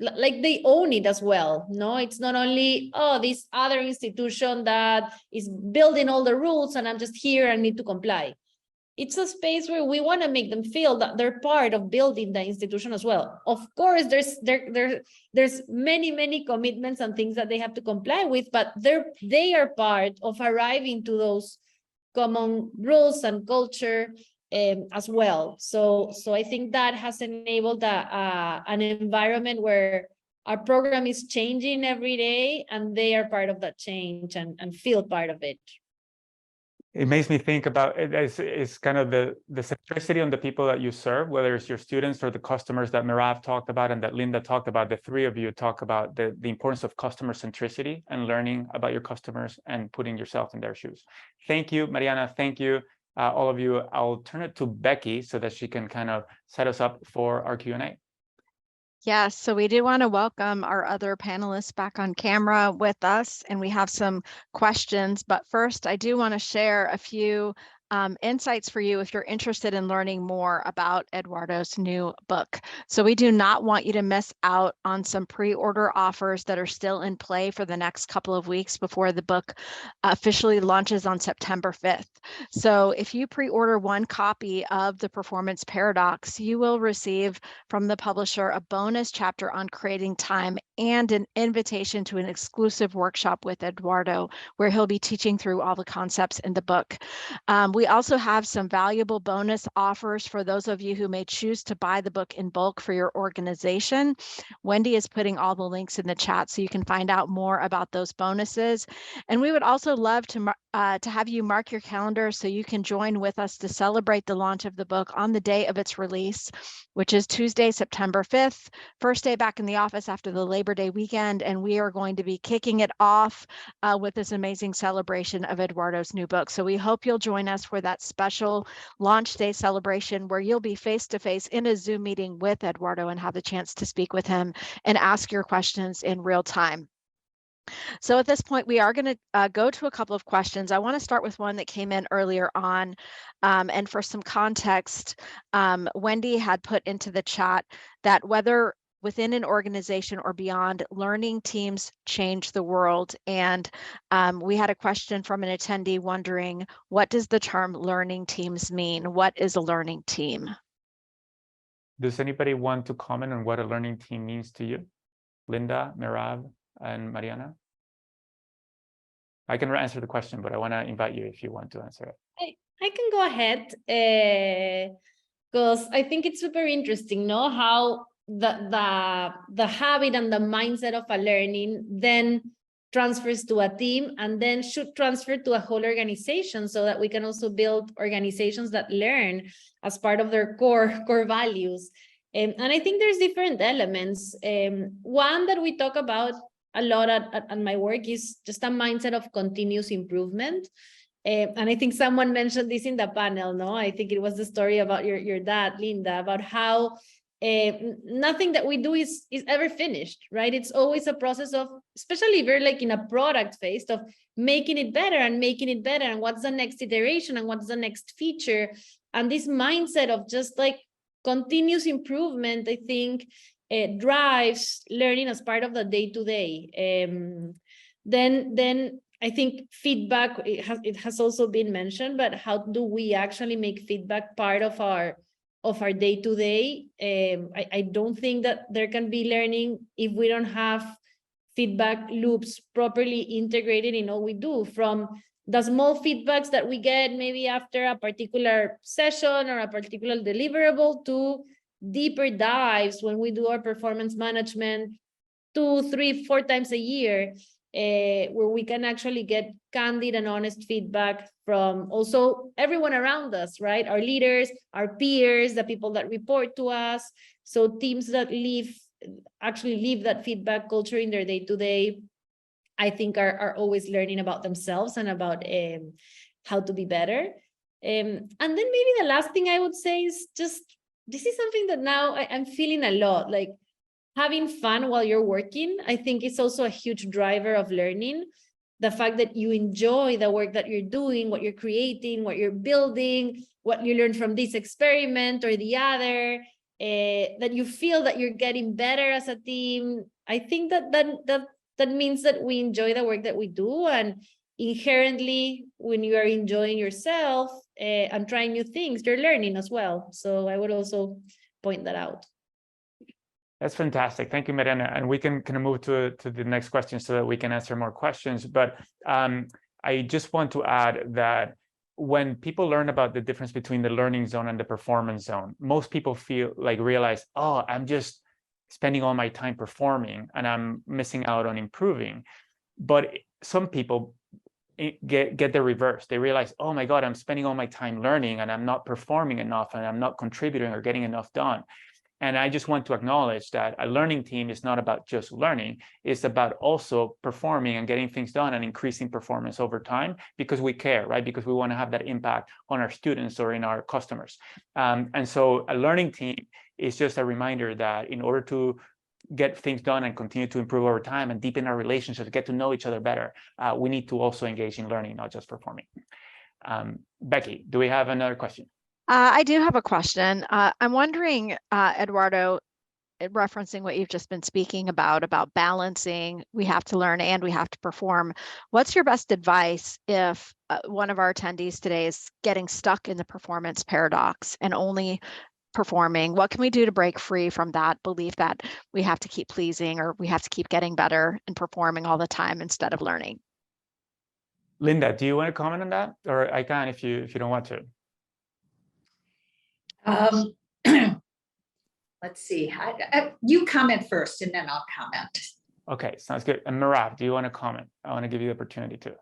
like they own it as well. No, it's not only, oh, this other institution that is building all the rules and I'm just here and need to comply. It's a space where we want to make them feel that they're part of building the institution as well. Of course, there's many commitments and things that they have to comply with, but they are part of arriving to those common rules and culture as well. So I think that has enabled an environment where our program is changing every day and they are part of that change and feel part of it. It makes me think about it as kind of the centricity on the people that you serve, whether it's your students or the customers that Meirav talked about and that Linda talked about. The three of you talk about the importance of customer centricity and learning about your customers and putting yourself in their shoes. Thank you, Mariana. Thank you, all of you. I'll turn it to Becky so that she can kind of set us up for our Q&A. Yes, so we do want to welcome our other panelists back on camera with us, and we have some questions. But first, I do want to share a few insights for you if you're interested in learning more about Eduardo's new book. So we do not want you to miss out on some pre-order offers that are still in play for the next couple of weeks before the book officially launches on September 5th. So if you pre-order one copy of The Performance Paradox, you will receive from the publisher a bonus chapter on creating time and an invitation to an exclusive workshop with Eduardo, where he'll be teaching through all the concepts in the book. We also have some valuable bonus offers for those of you who may choose to buy the book in bulk for your organization. Wendy is putting all the links in the chat so you can find out more about those bonuses. And we would also love to have you mark your calendar so you can join with us to celebrate the launch of the book on the day of its release, which is Tuesday, September 5th, first day back in the office after the Labor Day weekend. And we are going to be kicking it off with this amazing celebration of Eduardo's new book. So we hope you'll join us for that special launch day celebration where you'll be face-to-face in a Zoom meeting with Eduardo and have the chance to speak with him and ask your questions in real time. So at this point, we are going to go to a couple of questions. I want to start with one that came in earlier on. And for some context, Wendy had put into the chat that whether within an organization or beyond, learning teams change the world. And we had a question from an attendee wondering, what does the term learning teams mean? What is a learning team? Does anybody want to comment on what a learning team means to you? Linda, Meirav, and Mariana? I can answer the question, but I want to invite you if you want to answer it. I can go ahead because I think it's super interesting, no? How the habit and the mindset of a learning then transfers to a team and then should transfer to a whole organization so that we can also build organizations that learn as part of their core values. And I think there's different elements. One that we talk about a lot at my work is just a mindset of continuous improvement. And I think someone mentioned this in the panel, no? I think it was the story about your dad, Linda, about how nothing that we do is ever finished, right? It's always a process of, especially if you're like in a product phase, of making it better and making it better. And what's the next iteration and what's the next feature? And this mindset of just like continuous improvement, I think, drives learning as part of the day-to-day. Then I think feedback, it has also been mentioned, but how do we actually make feedback part of our day-to-day? I don't think that there can be learning if we don't have feedback loops properly integrated in all we do, from the small feedbacks that we get maybe after a particular session or a particular deliverable to deeper dives when we do our performance management 2, 3, 4 times a year, where we can actually get candid and honest feedback from also everyone around us, right? Our leaders, our peers, the people that report to us. So teams that actually live that feedback culture in their day-to-day, I think are always learning about themselves and about how to be better. And then maybe the last thing I would say is just, this is something that now I'm feeling a lot, like having fun while you're working. I think it's also a huge driver of learning. The fact that you enjoy the work that you're doing, what you're creating, what you're building, what you learn from this experiment or the other, that you feel that you're getting better as a team. I think that means that we enjoy the work that we do, and inherently, when you are enjoying yourself and trying new things, you're learning as well. So I would also point that out. That's fantastic. Thank you, Mariana. And we can kind of move to the next question so that we can answer more questions. But I just want to add that when people learn about the difference between the learning zone and the performance zone, most people realize, oh, I'm just spending all my time performing and I'm missing out on improving. But some people get the reverse. They realize, oh my God, I'm spending all my time learning and I'm not performing enough and I'm not contributing or getting enough done. And I just want to acknowledge that a learning team is not about just learning. It's about also performing and getting things done and increasing performance over time, because we care, right? Because we want to have that impact on our students or in our customers. And so a learning team is just a reminder that in order to get things done and continue to improve over time and deepen our relationships, get to know each other better, we need to also engage in learning, not just performing. Becky, do we have another question? I do have a question. I'm wondering, Eduardo, referencing what you've just been speaking about balancing, we have to learn and we have to perform. What's your best advice if one of our attendees today is getting stuck in the performance paradox and only performing? What can we do to break free from that belief that we have to keep pleasing or we have to keep getting better and performing all the time instead of learning? Linda, do you want to comment on that? Or I can if you don't want to. Let's see. You comment first, and then I'll comment. Okay, sounds good. And Meirav, do you want to comment? I want to give you the opportunity to.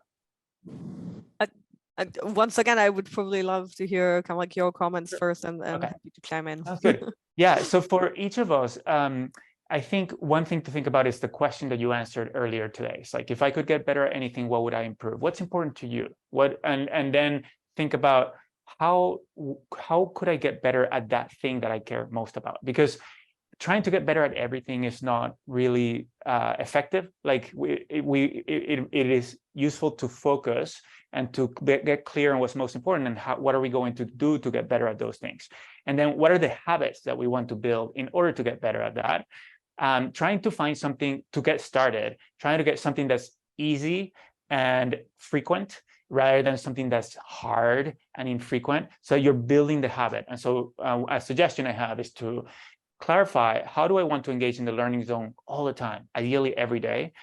Once again, I would probably love to hear kind of like your comments first, and Okay. happy to chime in. Sounds good. Yeah. So for each of us, I think one thing to think about is the question that you answered earlier today. It's like, if I could get better at anything, what would I improve? What's important to you? And then think about how could I get better at that thing that I care most about? Because trying to get better at everything is not really effective. Like it is useful to focus and to get clear on what's most important and what are we going to do to get better at those things. And then what are the habits that we want to build in order to get better at that? Trying to find something to get started, trying to get something that's easy and frequent rather than something that's hard and infrequent. So you're building the habit. And so a suggestion I have is to clarify, how do I want to engage in the learning zone all the time, ideally every day,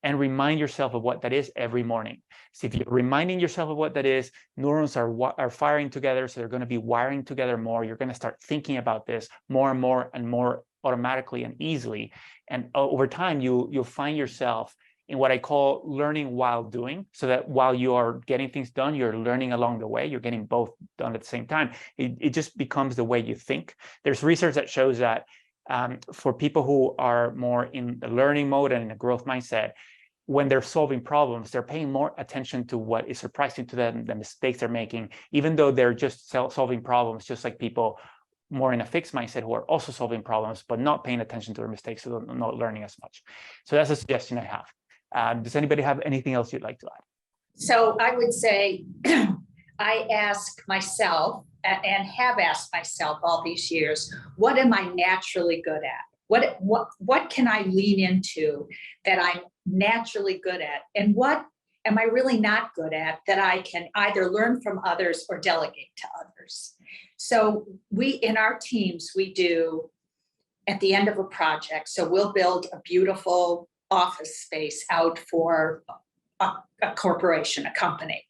and remind yourself of what that is every morning. So if you're reminding yourself of what that is, neurons are firing together, so they're going to be wiring together more. You're going to start thinking about this more and more automatically and easily. And over time, you'll find yourself in what I call learning while doing, so that while you are getting things done, you're learning along the way. You're getting both done at the same time. It just becomes the way you think. There's research that shows that for people who are more in the learning mode and in a growth mindset, when they're solving problems, they're paying more attention to what is surprising to them, the mistakes they're making, even though they're just solving problems, just like people more in a fixed mindset who are also solving problems, but not paying attention to their mistakes, so they're not learning as much. So that's a suggestion I have. Does anybody have anything else you'd like to add? So I would say, I ask myself and have asked myself all these years, what am I naturally good at? What can I lean into that I'm naturally good at? And what am I really not good at that I can either learn from others or delegate to others? So in our teams, we do at the end of a project. So we'll build a beautiful office space out for a corporation, a company.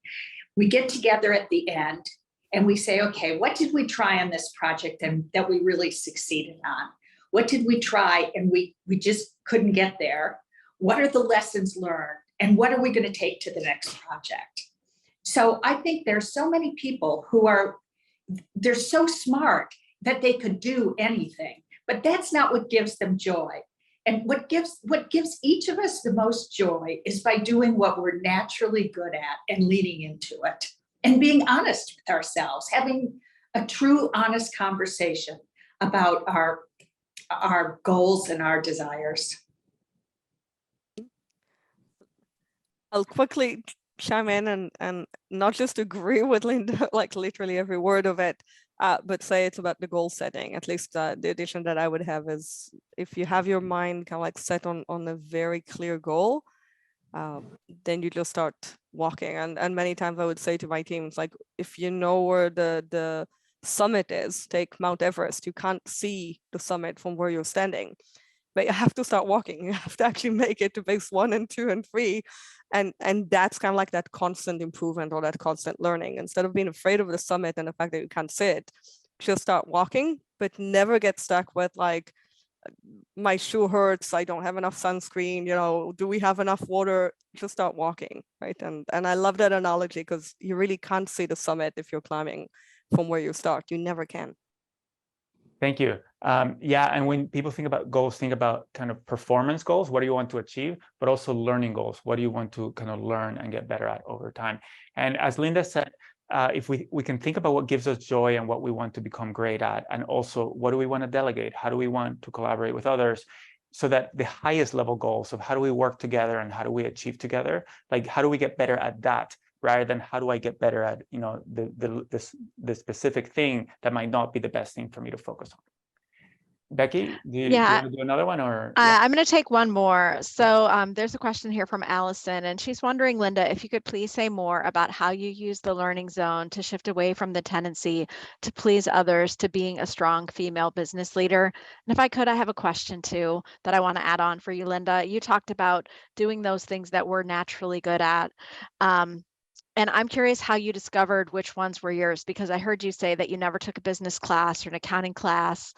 We get together at the end and we say, okay, what did we try on this project and that we really succeeded on? What did we try and we just couldn't get there? What are the lessons learned? And what are we going to take to the next project? So I think there's so many people who they're so smart that they could do anything, but that's not what gives them joy. And what gives each of us the most joy is by doing what we're naturally good at and leaning into it and being honest with ourselves, having a true, honest conversation about our goals and our desires. I'll quickly chime in and not just agree with Linda, like literally every word of it, but say it's about the goal setting. At least the addition that I would have is, if you have your mind kind of like set on a very clear goal, then you just start walking. And many times I would say to my teams, like, if you know where the summit is, take Mount Everest. You can't see the summit from where you're standing, but you have to start walking. You have to actually make it to base 1 and 2 and 3. And that's kind of like that constant improvement or that constant learning. Instead of being afraid of the summit and the fact that you can't see it, just start walking, but never get stuck with like, my shoe hurts, I don't have enough sunscreen, do we have enough water? Just start walking, right? And I love that analogy because you really can't see the summit if you're climbing from where you start. You never can. Thank you. Yeah, and when people think about goals, think about kind of performance goals. What do you want to achieve? But also learning goals. What do you want to kind of learn and get better at over time? And as Linda said, if we can think about what gives us joy and what we want to become great at, and also what do we want to delegate? How do we want to collaborate with others? So that the highest level goals of how do we work together and how do we achieve together, like how do we get better at that, rather than how do I get better at the specific thing that might not be the best thing for me to focus on. Becky, do you want to do another one, or? I'm going to take one more. So there's a question here from Allison, and she's wondering, Linda, if you could please say more about how you use the learning zone to shift away from the tendency to please others to being a strong female business leader. And if I could, I have a question too that I want to add on for you, Linda. You talked about doing those things that we're naturally good at. And I'm curious how you discovered which ones were yours, because I heard you say that you never took a business class or an accounting class.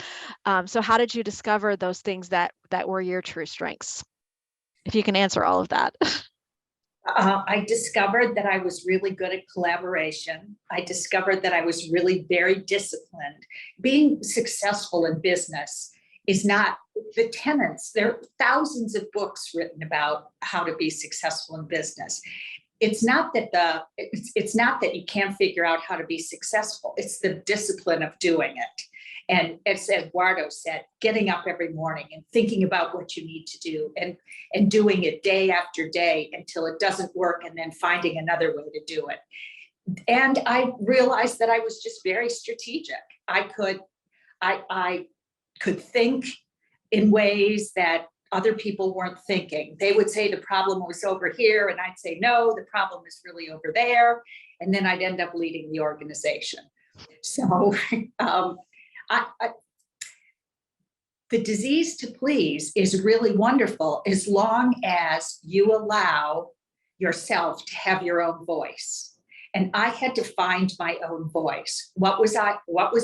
So how did you discover those things that were your true strengths? If you can answer all of that. I discovered that I was really good at collaboration. I discovered that I was really very disciplined. Being successful in business is not the tenets. There are thousands of books written about how to be successful in business. It's not that you can't figure out how to be successful. It's the discipline of doing it. And as Eduardo said, getting up every morning and thinking about what you need to do and doing it day after day until it doesn't work, and then finding another way to do it. And I realized that I was just very strategic. I could think in ways that other people weren't thinking. They would say the problem was over here, and I'd say, no, the problem is really over there. And then I'd end up leading the organization. So the disease to please is really wonderful as long as you allow yourself to have your own voice. And I had to find my own voice. What was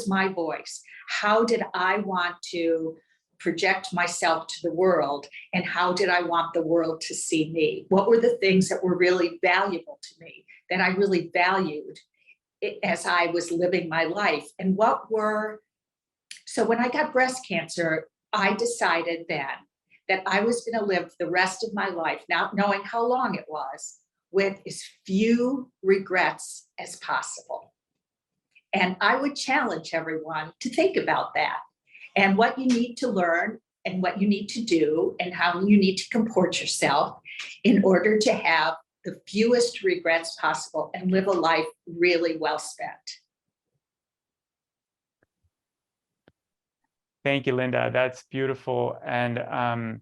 my voice? How did I want to project myself to the world? And how did I want the world to see me? What were the things that were really valuable to me, that I really valued as I was living my life? And so when I got breast cancer, I decided then that I was going to live the rest of my life, not knowing how long it was, with as few regrets as possible. And I would challenge everyone to think about that and what you need to learn and what you need to do and how you need to comport yourself in order to have the fewest regrets possible and live a life really well spent. Thank you, Linda. That's beautiful. And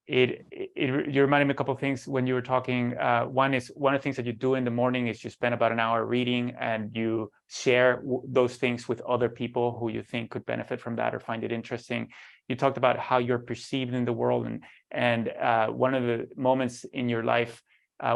you reminded me a couple of things when you were talking. One of the things that you do in the morning is you spend about an hour reading, and you share those things with other people who you think could benefit from that or find it interesting. You talked about how you're perceived in the world, and one of the moments in your life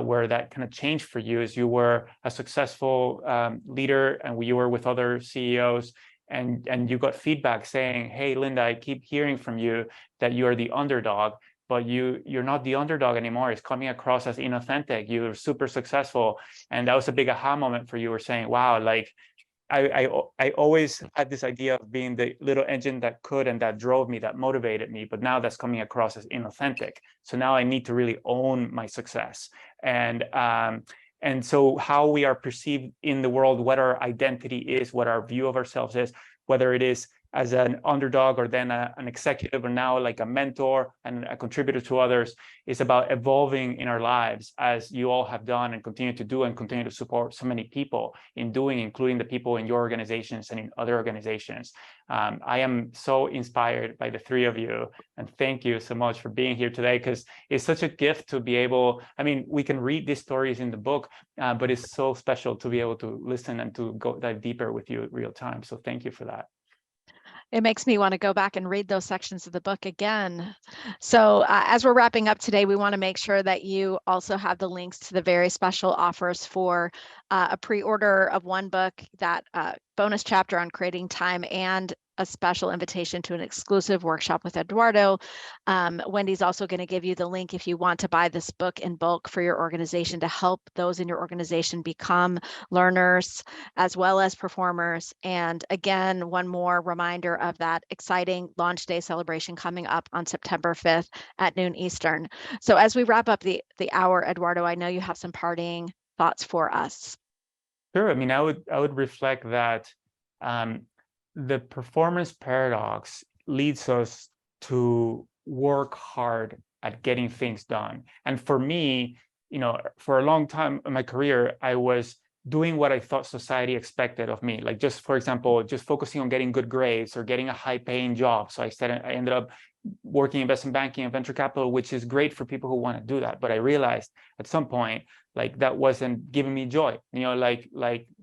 where that kind of changed for you is you were a successful leader, and you were with other CEOs. And you got feedback saying, hey, Linda, I keep hearing from you that you are the underdog, but you're not the underdog anymore. It's coming across as inauthentic. You're super successful. And that was a big aha moment for you. Were saying, wow, like I always had this idea of being the little engine that could and that drove me, that motivated me, but now that's coming across as inauthentic. So now I need to really own my success. And so how we are perceived in the world, what our identity is, what our view of ourselves is, whether it is as an underdog or then an executive or now like a mentor and a contributor to others, is about evolving in our lives, as you all have done and continue to do and continue to support so many people in doing, including the people in your organizations and in other organizations. I am so inspired by the three of you, and thank you so much for being here today, because it's such a gift to be able, I mean, we can read these stories in the book, but it's so special to be able to listen and to go dive deeper with you in real time. So thank you for that. It makes me want to go back and read those sections of the book again. So as we're wrapping up today, we want to make sure that you also have the links to the very special offers for a pre-order of one book, that bonus chapter on creating time, and a special invitation to an exclusive workshop with Eduardo. Wendy's also going to give you the link if you want to buy this book in bulk for your organization to help those in your organization become learners as well as performers. And again, one more reminder of that exciting launch day celebration coming up on September 5th at noon Eastern. So as we wrap up the hour, Eduardo, I know you have some parting thoughts for us. Sure. I mean, I would reflect that the performance paradox leads us to work hard at getting things done. And for me, you know, for a long time in my career, I was doing what I thought society expected of me. Like, just for example, just focusing on getting good grades or getting a high paying job. So I ended up working investment banking and venture capital, which is great for people who want to do that. But I realized at some point, like, that wasn't giving me joy, you know, like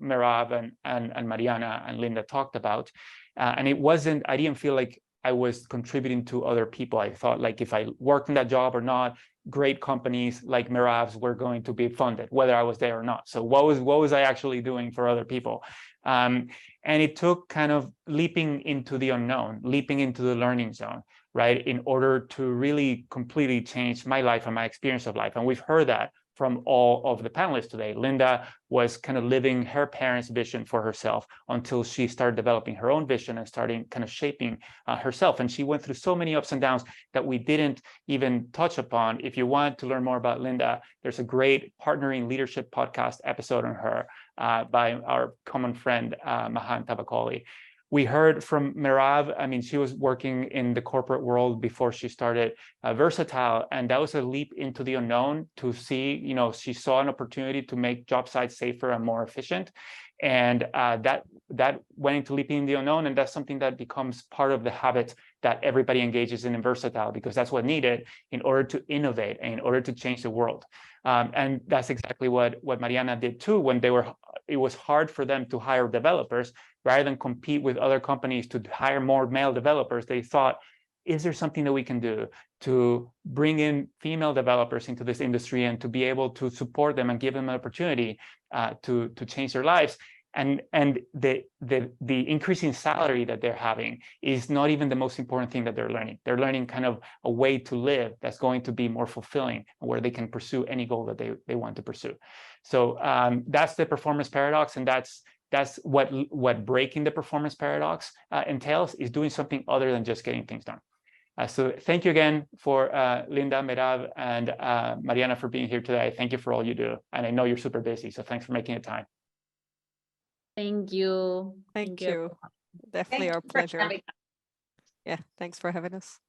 Meirav and Mariana and Linda talked about. And it wasn't, I didn't feel like I was contributing to other people. I thought, like, if I worked in that job or not, great companies like Meirav's were going to be funded, whether I was there or not. So what was I actually doing for other people? And it took kind of leaping into the unknown, leaping into the learning zone, right, in order to really completely change my life and my experience of life. And we've heard that from all of the panelists today. Linda was kind of living her parents' vision for herself until she started developing her own vision and starting kind of shaping herself. And she went through so many ups and downs that we didn't even touch upon. If you want to learn more about Linda, there's a great Partnering Leadership podcast episode on her by our common friend, Mahan Tabakoli. We heard from Meirav. I mean, she was working in the corporate world before she started Versatile, and that was a leap into the unknown to see, you know, she saw an opportunity to make job sites safer and more efficient. And that went into leaping in the unknown, and that's something that becomes part of the habit that everybody engages in Versatile, because that's what needed in order to innovate and in order to change the world. And that's exactly what Mariana did too. When it was hard for them to hire developers, rather than compete with other companies to hire more male developers, they thought, is there something that we can do to bring in female developers into this industry and to be able to support them and give them an opportunity to change their lives? And the increasing salary that they're having is not even the most important thing that they're learning. They're learning kind of a way to live that's going to be more fulfilling, where they can pursue any goal that they want to pursue. So that's the performance paradox, and that's what breaking the performance paradox entails, is doing something other than just getting things done. So thank you again for Linda, Meirav, and Mariana for being here today. Thank you for all you do. And I know you're super busy, so thanks for making the time. Thank you. Thank you. Definitely our pleasure. Yeah, thanks for having us.